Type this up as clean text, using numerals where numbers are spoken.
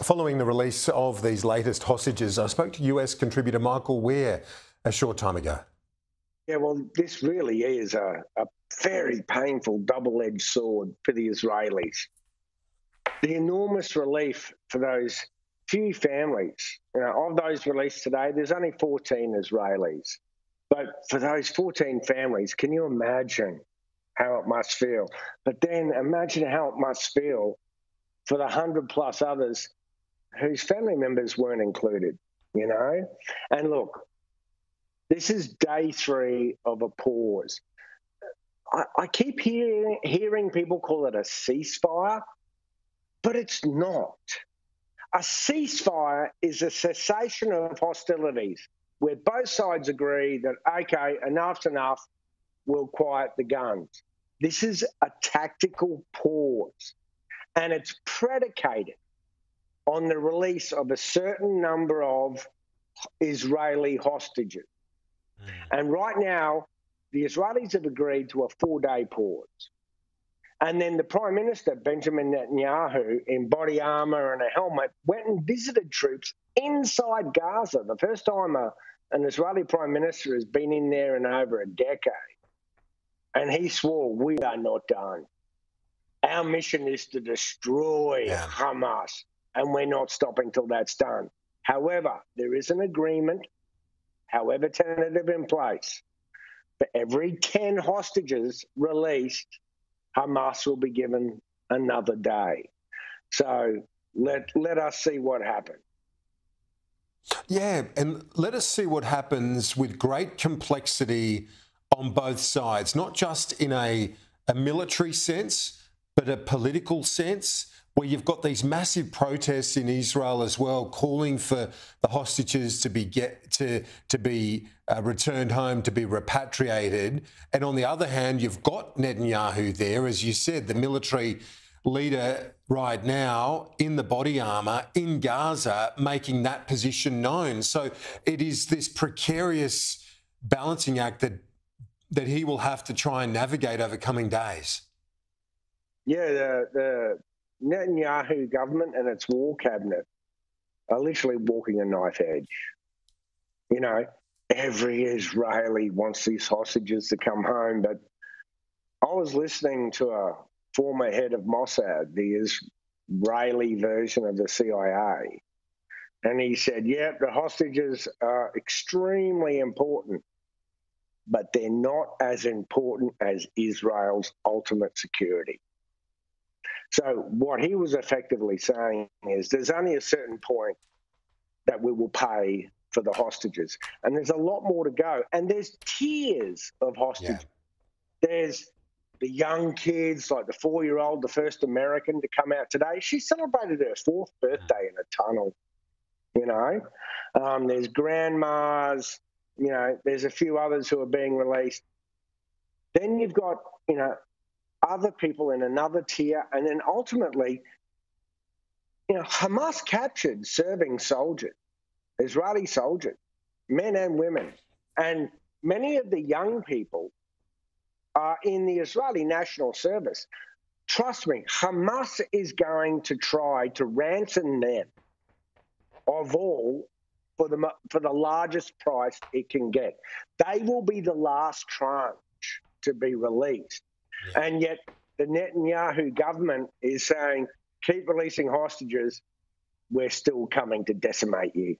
Following the release of these latest hostages, I spoke to US contributor Michael Ware a short time ago. Yeah, well, this really is a very painful double-edged sword for the Israelis. The enormous relief for those few families, of those released today, there's only 14 Israelis. But for those 14 families, can you imagine how it must feel? But then imagine how it must feel for the 100+ others whose family members weren't included, And look, this is day 3 of a pause. I keep hearing people call it a ceasefire, but it's not. A ceasefire is a cessation of hostilities where both sides agree that, okay, enough's enough, we'll quiet the guns. This is a tactical pause, and it's predicated on the release of a certain number of Israeli hostages. And right now, the Israelis have agreed to a 4-day pause. And then the Prime Minister, Benjamin Netanyahu, in body armor and a helmet, went and visited troops inside Gaza. The first time an Israeli Prime Minister has been in there in over a decade. And he swore, we are not done. Our mission is to destroy Hamas, and we're not stopping till that's done. However, there is an agreement, however tentative in place. For every 10 hostages released, Hamas will be given another day. So let us see what happens. Yeah, and let us see what happens with great complexity on both sides, not just in a military sense, but a political sense, where you've got these massive protests in Israel as well, calling for the hostages to be returned home, to be repatriated. And on the other hand, you've got Netanyahu there, as you said, the military leader right now in the body armour in Gaza, making that position known. So it is this precarious balancing act that he will have to try and navigate over coming days. Yeah, the Netanyahu government and its war cabinet are literally walking a knife edge. Every Israeli wants these hostages to come home, but I was listening to a former head of Mossad, the Israeli version of the CIA, and he said, the hostages are extremely important, but they're not as important as Israel's ultimate security. So what he was effectively saying is there's only a certain point that we will pay for the hostages. And there's a lot more to go. And there's tiers of hostages. Yeah. There's the young kids, like the 4-year-old, the first American to come out today. She celebrated her 4th birthday in a tunnel, There's grandmas, there's a few others who are being released. Then you've got, other people in another tier, and then ultimately, Hamas captured serving soldiers, Israeli soldiers, men and women, and many of the young people are in the Israeli National Service. Trust me, Hamas is going to try to ransom them of all for the largest price it can get. They will be the last tranche to be released. Yeah. And yet the Netanyahu government is saying, keep releasing hostages, we're still coming to decimate you.